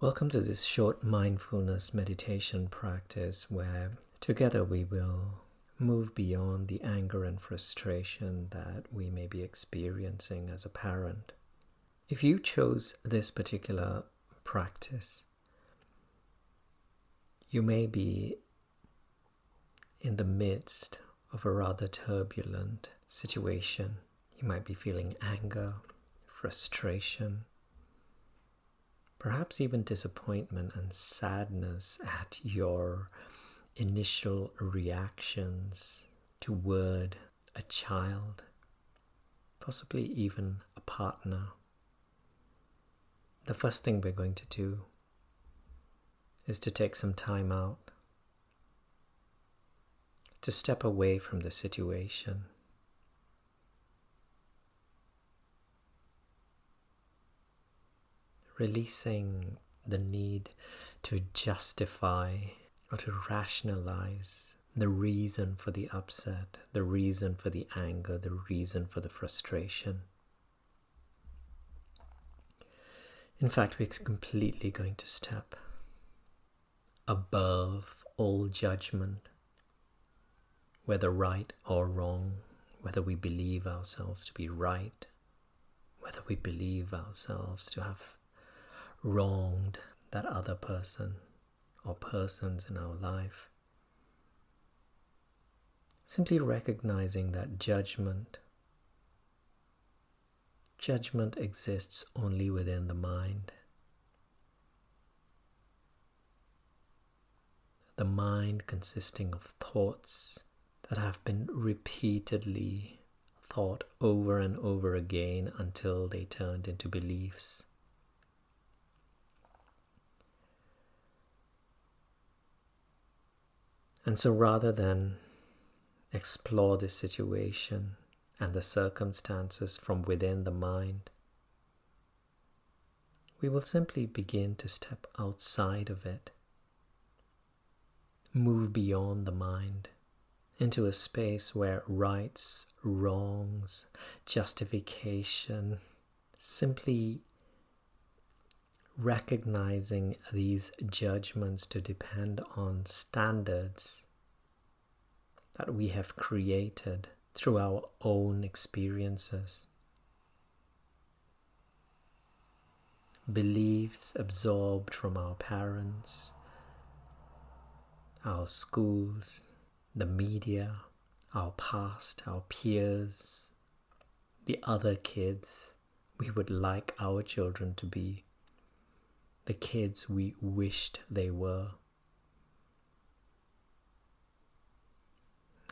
Welcome to this short mindfulness meditation practice where together we will move beyond the anger and frustration that we may be experiencing as a parent. If you chose this particular practice, you may be in the midst of a rather turbulent situation. You might be feeling anger, frustration, perhaps even disappointment and sadness at your initial reactions toward a child, possibly even a partner. The first thing we're going to do is to take some time out, to step away from the situation. Releasing the need to justify or to rationalize the reason for the upset, the reason for the anger, the reason for the frustration. In fact, we're completely going to step above all judgment, whether right or wrong, whether we believe ourselves to be right, whether we believe ourselves to have wronged that other person or persons in our life. Simply recognizing that judgment exists only within the mind. The mind consisting of thoughts that have been repeatedly thought over and over again until they turned into beliefs. And so rather than explore this situation and the circumstances from within the mind, we will simply begin to step outside of it, move beyond the mind into a space where rights, wrongs, justification, simply recognizing these judgments to depend on standards that we have created through our own experiences, beliefs absorbed from our parents, our schools, the media, our past, our peers, the other kids we would like our children to be, the kids we wished they were,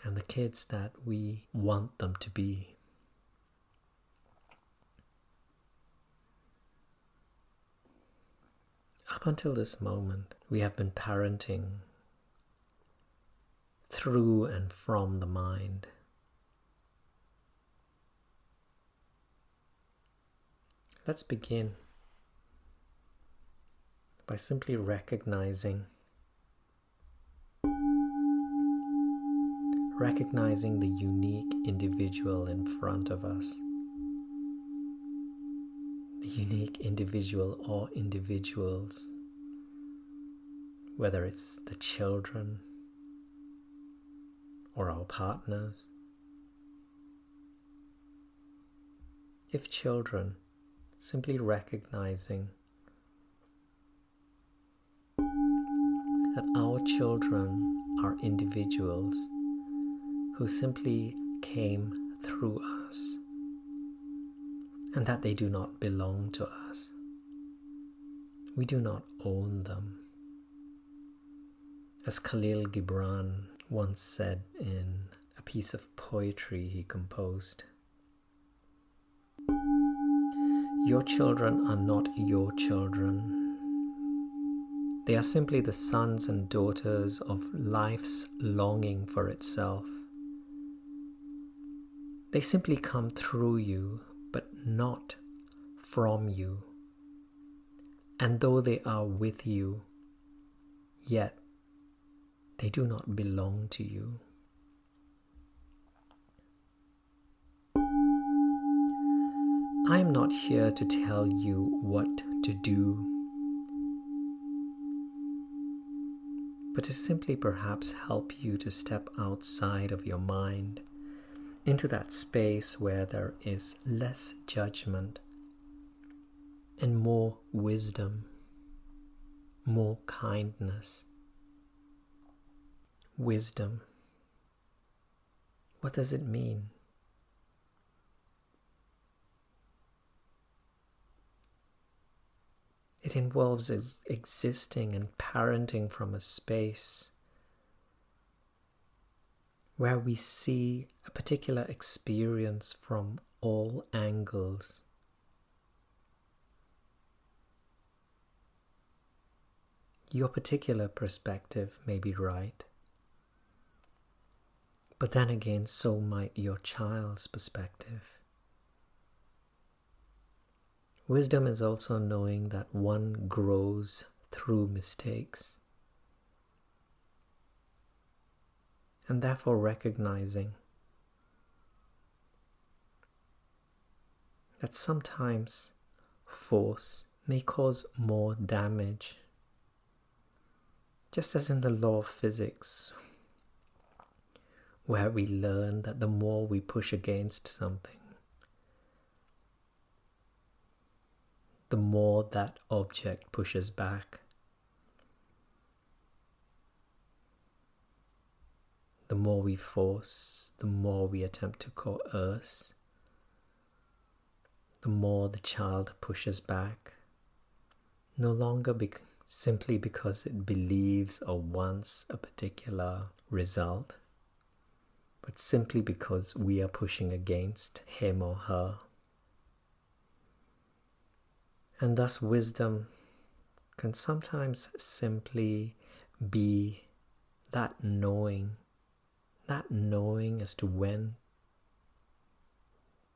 and the kids that we want them to be. Up until this moment, we have been parenting through and from the mind. Let's begin by simply recognizing the unique individual in front of us, the unique individual or individuals, whether it's the children or our partners. If children, simply recognizing that our children are individuals who simply came through us and that they do not belong to us. We do not own them. As Khalil Gibran once said in a piece of poetry he composed, "Your children are not your children. They are simply the sons and daughters of life's longing for itself. They simply come through you, but not from you. And though they are with you, yet they do not belong to you." I am not here to tell you what to do. but to simply perhaps help you to step outside of your mind into that space where there is less judgment and more wisdom, more kindness. Wisdom. What does it mean? It involves existing and parenting from a space where we see a particular experience from all angles. Your particular perspective may be right, but then again, so might your child's perspective. Wisdom is also knowing that one grows through mistakes, and therefore recognizing that sometimes force may cause more damage. Just as in the law of physics, where we learn that the more we push against something, the more that object pushes back. The more we force, the more we attempt to coerce, the more the child pushes back, no longer simply because it believes or wants a particular result, but simply because we are pushing against him or her. And thus wisdom can sometimes simply be that knowing as to when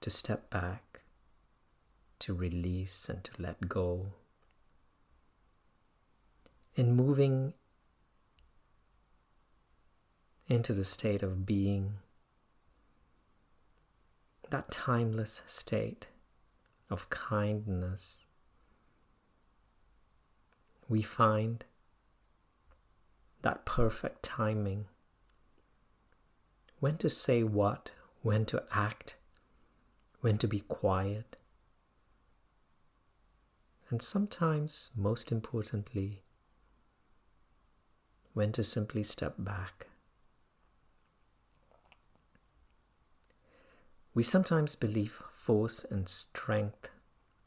to step back, to release and to let go. In moving into the state of being, that timeless state of kindness, we find that perfect timing, when to say what, when to act, when to be quiet, and sometimes, most importantly, when to simply step back. We sometimes believe force and strength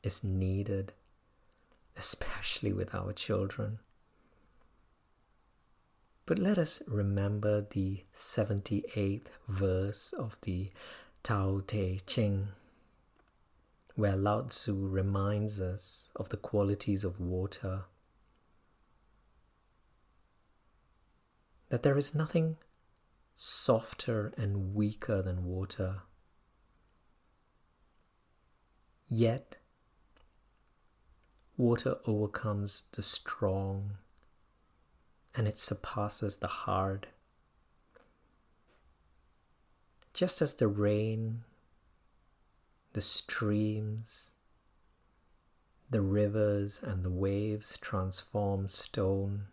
is needed, especially with our children. But let us remember the 78th verse of the Tao Te Ching, where Lao Tzu reminds us of the qualities of water, that there is nothing softer and weaker than water. Yet, water overcomes the strong and it surpasses the hard. Just as the rain, the streams, the rivers and the waves transform stone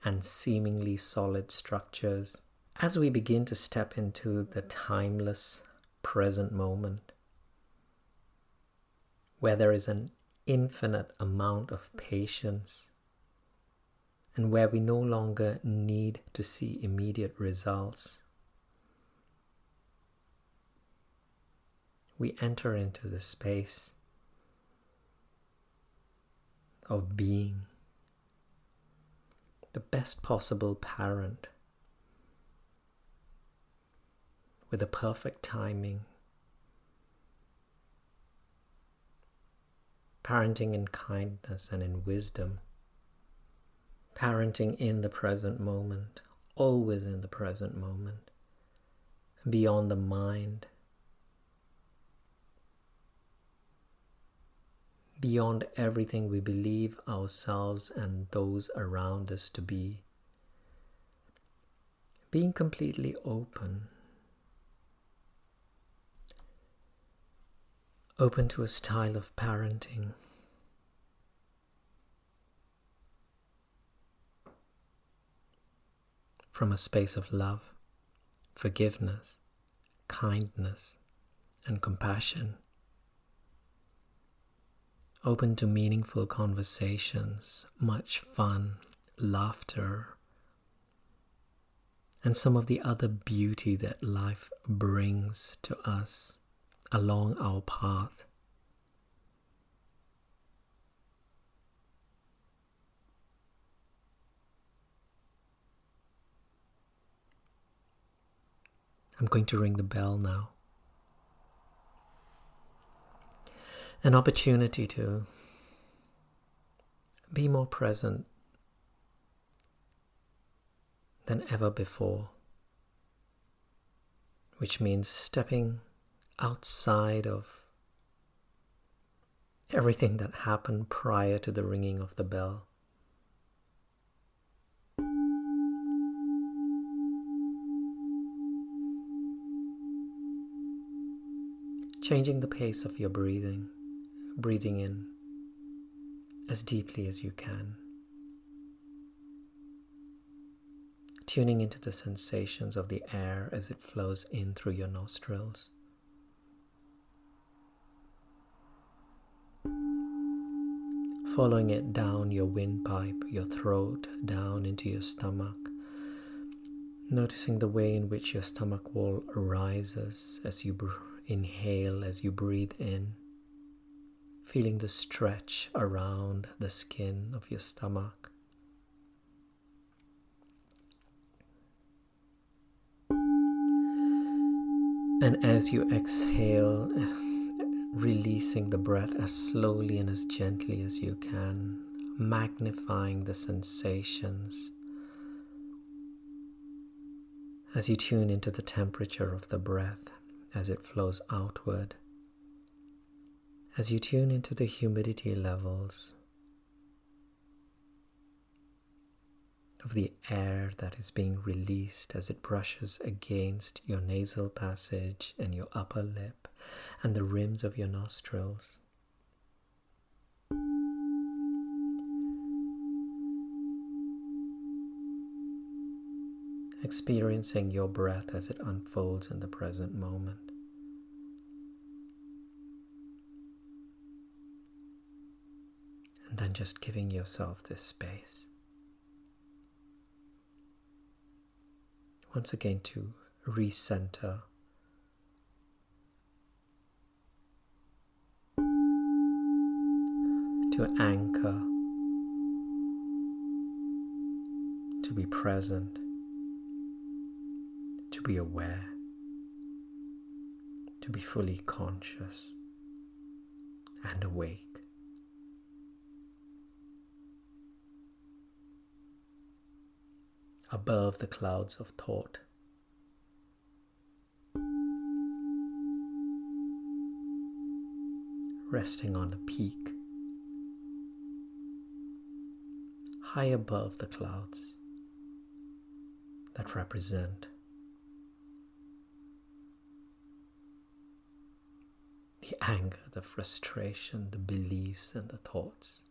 and seemingly solid structures, as we begin to step into the timeless present moment, where there is an infinite amount of patience and where we no longer need to see immediate results, we enter into the space of being the best possible parent with a perfect timing, parenting in kindness and in wisdom, parenting in the present moment, always in the present moment, beyond the mind, beyond everything we believe ourselves and those around us to be, being completely open to a style of parenting from a space of love, forgiveness, kindness, and compassion. Open to meaningful conversations, much fun, laughter, and some of the other beauty that life brings to us along our path. I'm going to ring the bell now. An opportunity to be more present than ever before, which means stepping outside of everything that happened prior to the ringing of the bell. Changing the pace of your breathing, breathing in as deeply as you can. Tuning into the sensations of the air as it flows in through your nostrils. Following it down your windpipe, your throat, down into your stomach. Noticing the way in which your stomach wall rises as you inhale, as you breathe in. Feeling the stretch around the skin of your stomach. And as you exhale, releasing the breath as slowly and as gently as you can, magnifying the sensations as you tune into the temperature of the breath as it flows outward, as you tune into the humidity levels of the air that is being released as it brushes against your nasal passage and your upper lip and the rims of your nostrils. Experiencing your breath as it unfolds in the present moment. And then just giving yourself this space. Once again to recenter. To anchor. To be present. To be aware. To be fully conscious and awake. Above the clouds of thought. Resting on a peak. High above the clouds that represent the anger, the frustration, the beliefs and the thoughts.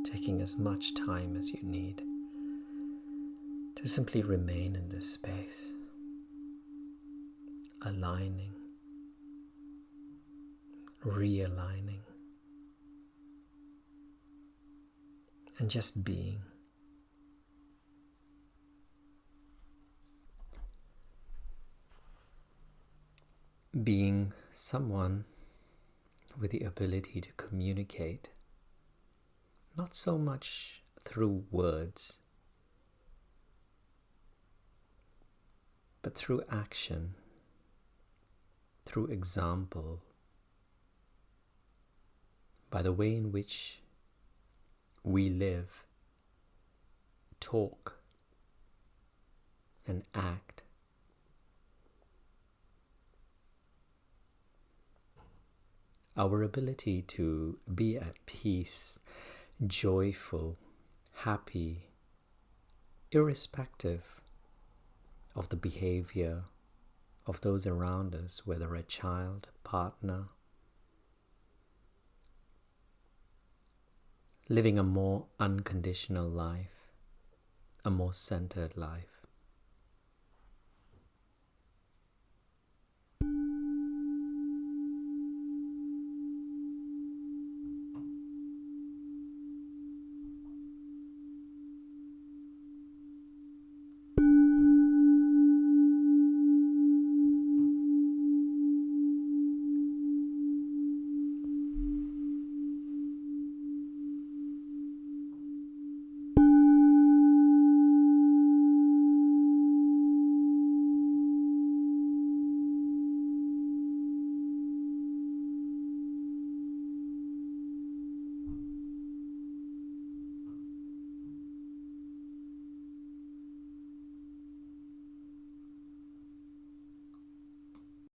Taking as much time as you need to simply remain in this space, aligning, realigning, and just being. Being someone with the ability to communicate, not so much through words, but through action, through example, by the way in which we live, talk, and act. Our ability to be at peace, joyful, happy, irrespective of the behavior of those around us, whether a child, partner, living a more unconditional life, a more centered life.